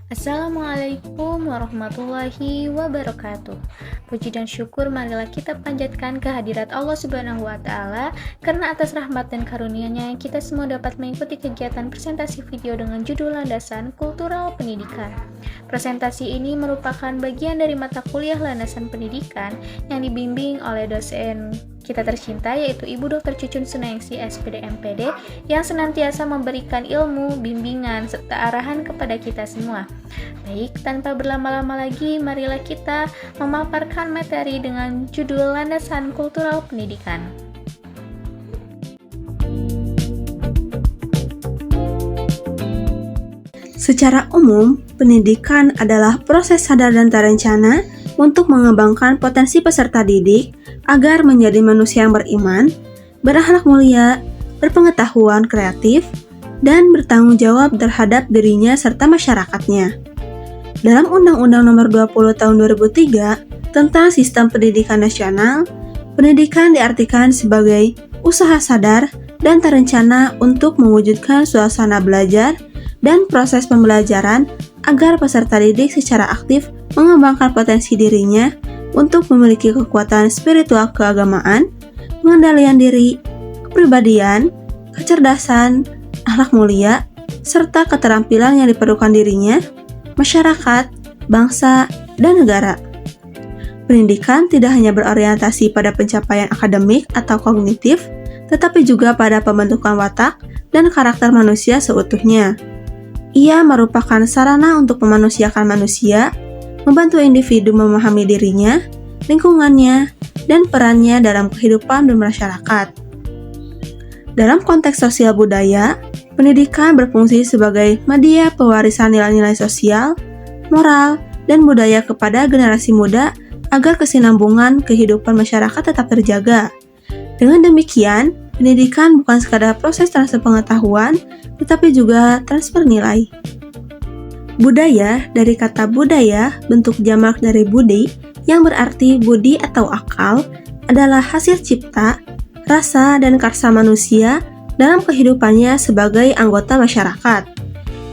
Assalamualaikum warahmatullahi wabarakatuh. Puji dan syukur marilah kita panjatkan kehadirat Allah Subhanahu wa taala karena atas rahmat dan karunia-Nya kita semua dapat mengikuti kegiatan presentasi video dengan judul Landasan Kultural Pendidikan. Presentasi ini merupakan bagian dari mata kuliah Landasan Pendidikan yang dibimbing oleh dosen kita tercinta yaitu Ibu Dr. Cucun Sunaengsi SPD MPD yang senantiasa memberikan ilmu, bimbingan, serta arahan kepada kita semua. Baik, tanpa berlama-lama lagi, marilah kita memaparkan materi dengan judul Landasan Kultural Pendidikan. Secara umum, pendidikan adalah proses sadar dan terencana untuk mengembangkan potensi peserta didik agar menjadi manusia yang beriman, berakhlak mulia, berpengetahuan kreatif, dan bertanggung jawab terhadap dirinya serta masyarakatnya. Dalam Undang-Undang Nomor 20 Tahun 2003 tentang Sistem Pendidikan Nasional, pendidikan diartikan sebagai usaha sadar dan terencana untuk mewujudkan suasana belajar dan proses pembelajaran agar peserta didik secara aktif mengembangkan potensi dirinya untuk memiliki kekuatan spiritual keagamaan, pengendalian diri, kepribadian, kecerdasan, akhlak mulia, serta keterampilan yang diperlukan dirinya, masyarakat, bangsa, dan negara. Pendidikan tidak hanya berorientasi pada pencapaian akademik atau kognitif, tetapi juga pada pembentukan watak dan karakter manusia seutuhnya. Ia merupakan sarana untuk memanusiakan manusia, membantu individu memahami dirinya, lingkungannya, dan perannya dalam kehidupan bermasyarakat. Dalam konteks sosial budaya, pendidikan berfungsi sebagai media pewarisan nilai-nilai sosial, moral, dan budaya kepada generasi muda agar kesinambungan kehidupan masyarakat tetap terjaga. Dengan demikian, pendidikan bukan sekadar proses transfer pengetahuan, tetapi juga transfer nilai. Budaya dari kata budaya, bentuk jamak dari budi, yang berarti budi atau akal, adalah hasil cipta, rasa, dan karsa manusia dalam kehidupannya sebagai anggota masyarakat.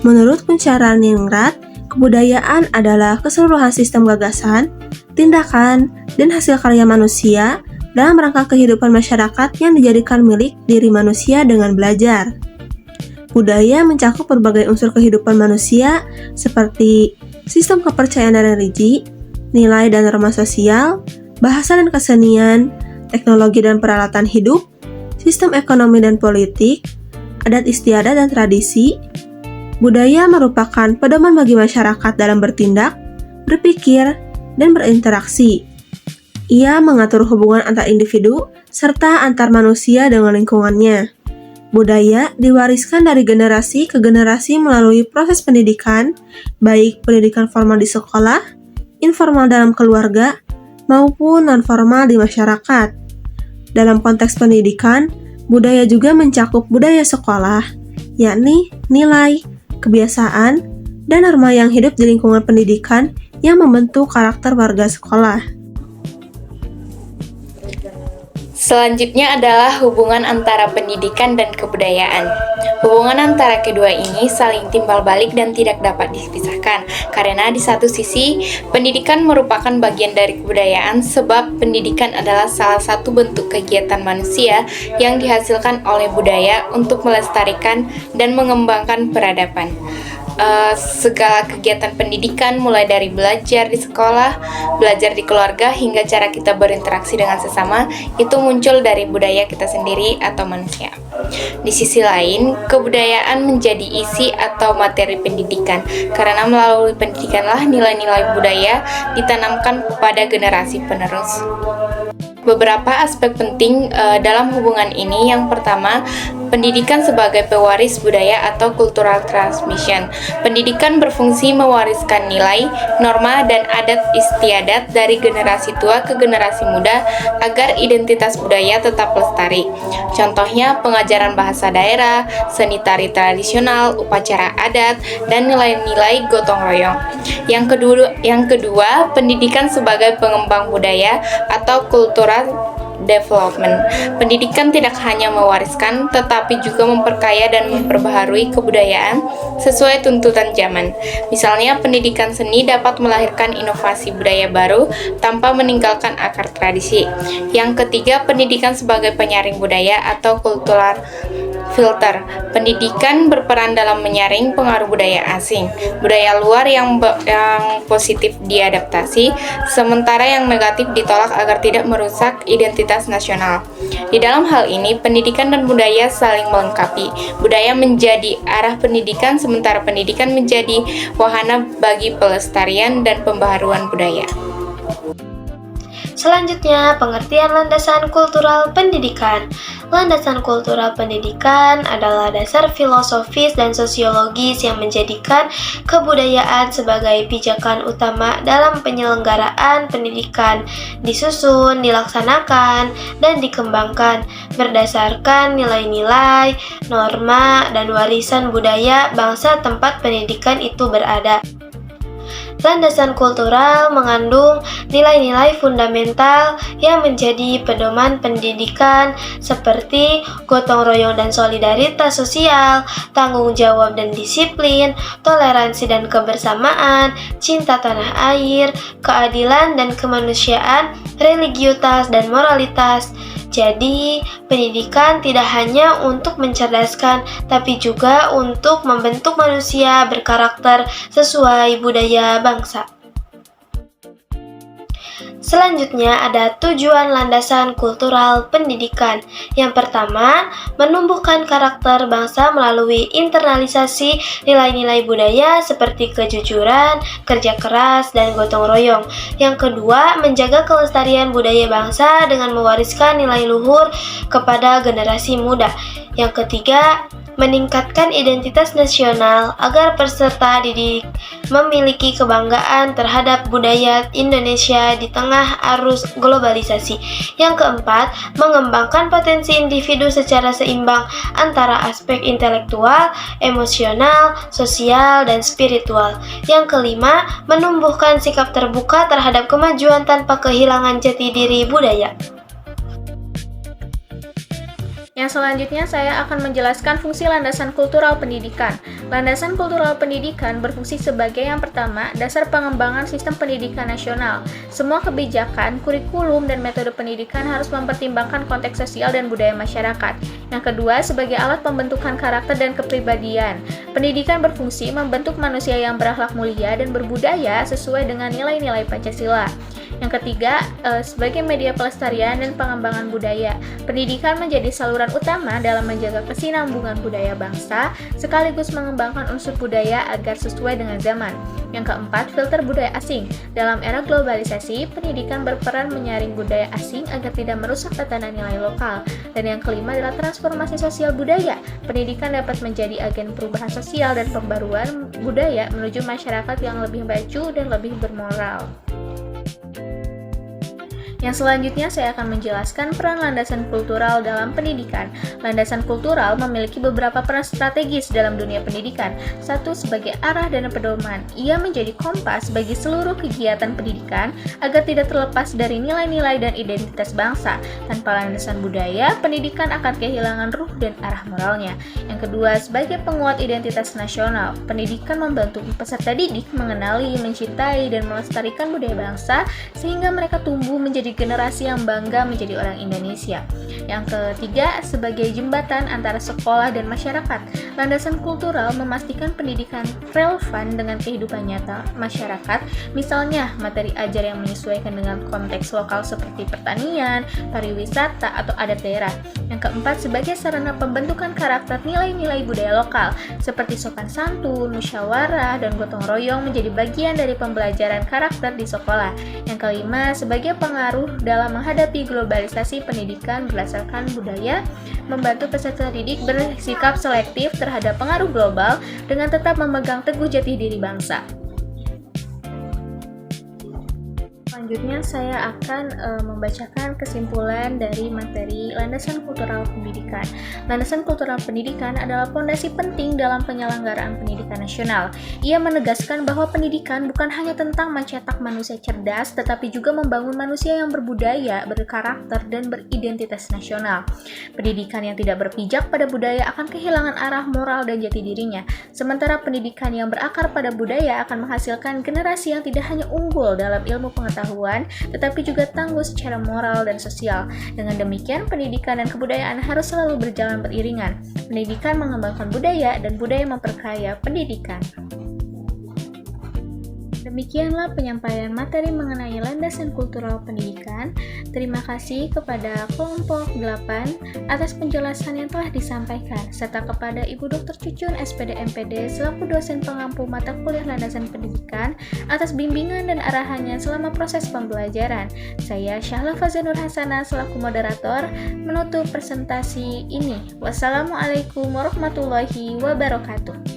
Menurut Kuncharaningrat, kebudayaan adalah keseluruhan sistem gagasan, tindakan, dan hasil karya manusia dalam rangka kehidupan masyarakat yang dijadikan milik diri manusia dengan belajar. Budaya mencakup berbagai unsur kehidupan manusia seperti sistem kepercayaan dan religi, nilai dan norma sosial, bahasa dan kesenian, teknologi dan peralatan hidup, sistem ekonomi dan politik, adat istiadat dan tradisi. Budaya merupakan pedoman bagi masyarakat dalam bertindak, berpikir, dan berinteraksi. Ia mengatur hubungan antar individu serta antar manusia dengan lingkungannya. Budaya diwariskan dari generasi ke generasi melalui proses pendidikan, baik pendidikan formal di sekolah, informal dalam keluarga, maupun non-formal di masyarakat. Dalam konteks pendidikan, budaya juga mencakup budaya sekolah, yakni nilai, kebiasaan, dan norma yang hidup di lingkungan pendidikan yang membentuk karakter warga sekolah. Selanjutnya adalah hubungan antara pendidikan dan kebudayaan. Hubungan antara kedua ini saling timbal balik dan tidak dapat dipisahkan, karena di satu sisi, pendidikan merupakan bagian dari kebudayaan sebab pendidikan adalah salah satu bentuk kegiatan manusia yang dihasilkan oleh budaya untuk melestarikan dan mengembangkan peradaban. Segala kegiatan pendidikan mulai dari belajar di sekolah, belajar di keluarga, hingga cara kita berinteraksi dengan sesama itu muncul dari budaya kita sendiri atau manusia. Di sisi lain, kebudayaan menjadi isi atau materi pendidikan karena melalui pendidikanlah nilai-nilai budaya ditanamkan pada generasi penerus. Beberapa aspek penting dalam hubungan ini. Yang pertama, pendidikan sebagai pewaris budaya atau cultural transmission. Pendidikan berfungsi mewariskan nilai, norma, dan adat istiadat dari generasi tua ke generasi muda agar identitas budaya tetap lestari. Contohnya, pengajaran bahasa daerah, seni tari tradisional, upacara adat, dan nilai-nilai gotong royong. Yang kedua, pendidikan sebagai pengembang budaya atau kultural development. Pendidikan tidak hanya mewariskan, tetapi juga memperkaya dan memperbaharui kebudayaan sesuai tuntutan zaman. Misalnya, pendidikan seni dapat melahirkan inovasi budaya baru tanpa meninggalkan akar tradisi. Yang ketiga, pendidikan sebagai penyaring budaya atau cultural filter. Pendidikan berperan dalam menyaring pengaruh budaya asing, budaya luar yang positif diadaptasi, sementara yang negatif ditolak agar tidak merusak identitas nasional. Di dalam hal ini, pendidikan dan budaya saling melengkapi. Budaya menjadi arah pendidikan, sementara pendidikan menjadi wahana bagi pelestarian dan pembaharuan budaya. Selanjutnya, pengertian landasan kultural pendidikan. Landasan kultural pendidikan adalah dasar filosofis dan sosiologis yang menjadikan kebudayaan sebagai pijakan utama dalam penyelenggaraan pendidikan, disusun, dilaksanakan, dan dikembangkan berdasarkan nilai-nilai, norma, dan warisan budaya bangsa tempat pendidikan itu berada. Landasan kultural mengandung nilai-nilai fundamental yang menjadi pedoman pendidikan seperti gotong royong dan solidaritas sosial, tanggung jawab dan disiplin, toleransi dan kebersamaan, cinta tanah air, keadilan dan kemanusiaan, religiutas dan moralitas. Jadi, pendidikan tidak hanya untuk mencerdaskan, tapi juga untuk membentuk manusia berkarakter sesuai budaya bangsa. Selanjutnya ada tujuan landasan kultural pendidikan. Yang pertama, menumbuhkan karakter bangsa melalui internalisasi nilai-nilai budaya seperti kejujuran, kerja keras, dan gotong royong. Yang kedua, menjaga kelestarian budaya bangsa dengan mewariskan nilai luhur kepada generasi muda. Yang ketiga, meningkatkan identitas nasional agar peserta didik memiliki kebanggaan terhadap budaya Indonesia di tengah arus globalisasi. Yang keempat, mengembangkan potensi individu secara seimbang antara aspek intelektual, emosional, sosial, dan spiritual. Yang kelima, menumbuhkan sikap terbuka terhadap kemajuan tanpa kehilangan jati diri budaya. Yang selanjutnya saya akan menjelaskan fungsi landasan kultural pendidikan. Landasan kultural pendidikan berfungsi sebagai yang pertama, dasar pengembangan sistem pendidikan nasional. Semua kebijakan, kurikulum, dan metode pendidikan harus mempertimbangkan konteks sosial dan budaya masyarakat. Yang kedua, sebagai alat pembentukan karakter dan kepribadian. Pendidikan berfungsi membentuk manusia yang berakhlak mulia dan berbudaya sesuai dengan nilai-nilai Pancasila. Yang ketiga, sebagai media pelestarian dan pengembangan budaya. Pendidikan menjadi saluran utama dalam menjaga kesinambungan budaya bangsa, sekaligus mengembangkan unsur budaya agar sesuai dengan zaman. Yang keempat, filter budaya asing. Dalam era globalisasi, pendidikan berperan menyaring budaya asing agar tidak merusak tatanan nilai lokal. Dan yang kelima adalah transformasi sosial budaya. Pendidikan dapat menjadi agen perubahan sosial dan pembaruan budaya menuju masyarakat yang lebih maju dan lebih bermoral. Yang selanjutnya saya akan menjelaskan peran landasan kultural dalam pendidikan. Landasan kultural memiliki beberapa peran strategis dalam dunia pendidikan. Satu, sebagai arah dan pedoman. Ia menjadi kompas bagi seluruh kegiatan pendidikan agar tidak terlepas dari nilai-nilai dan identitas bangsa. Tanpa landasan budaya, pendidikan akan kehilangan ruh dan arah moralnya. Yang kedua, sebagai penguat identitas nasional. Pendidikan membantu peserta didik mengenali, mencintai, dan melestarikan budaya bangsa sehingga mereka tumbuh menjadi generasi yang bangga menjadi orang Indonesia. Yang ketiga, sebagai jembatan antara sekolah dan masyarakat. Landasan kultural memastikan pendidikan relevan dengan kehidupan nyata masyarakat, misalnya materi ajar yang menyesuaikan dengan konteks lokal seperti pertanian, pariwisata, atau adat daerah. Yang keempat, sebagai sarana pembentukan karakter nilai-nilai budaya lokal, seperti sopan santun, musyawarah, dan gotong royong menjadi bagian dari pembelajaran karakter di sekolah. Yang kelima, sebagai pengaruh dalam menghadapi globalisasi pendidikan berdasarkan budaya, membantu peserta didik bersikap selektif terhadap pengaruh global dengan tetap memegang teguh jati diri bangsa. Selanjutnya saya akan membacakan kesimpulan dari materi landasan kultural pendidikan. Landasan kultural pendidikan adalah fondasi penting dalam penyelenggaraan pendidikan nasional. Ia menegaskan bahwa pendidikan bukan hanya tentang mencetak manusia cerdas, tetapi juga membangun manusia yang berbudaya, berkarakter, dan beridentitas nasional. Pendidikan yang tidak berpijak pada budaya akan kehilangan arah moral dan jati dirinya. Sementara pendidikan yang berakar pada budaya akan menghasilkan generasi yang tidak hanya unggul dalam ilmu pengetahuan, tetapi juga tangguh secara moral dan sosial. Dengan demikian, pendidikan dan kebudayaan harus selalu berjalan beriringan. Pendidikan mengembangkan budaya dan budaya memperkaya pendidikan. Demikianlah penyampaian materi mengenai landasan kultural pendidikan. Terima kasih kepada kelompok 8 atas penjelasan yang telah disampaikan, serta kepada Ibu Dr. Cucun SPD MPD selaku dosen pengampu mata kuliah landasan pendidikan atas bimbingan dan arahannya selama proses pembelajaran. Saya Syahla Faza Nur Hasana selaku moderator menutup presentasi ini. Wassalamualaikum warahmatullahi wabarakatuh.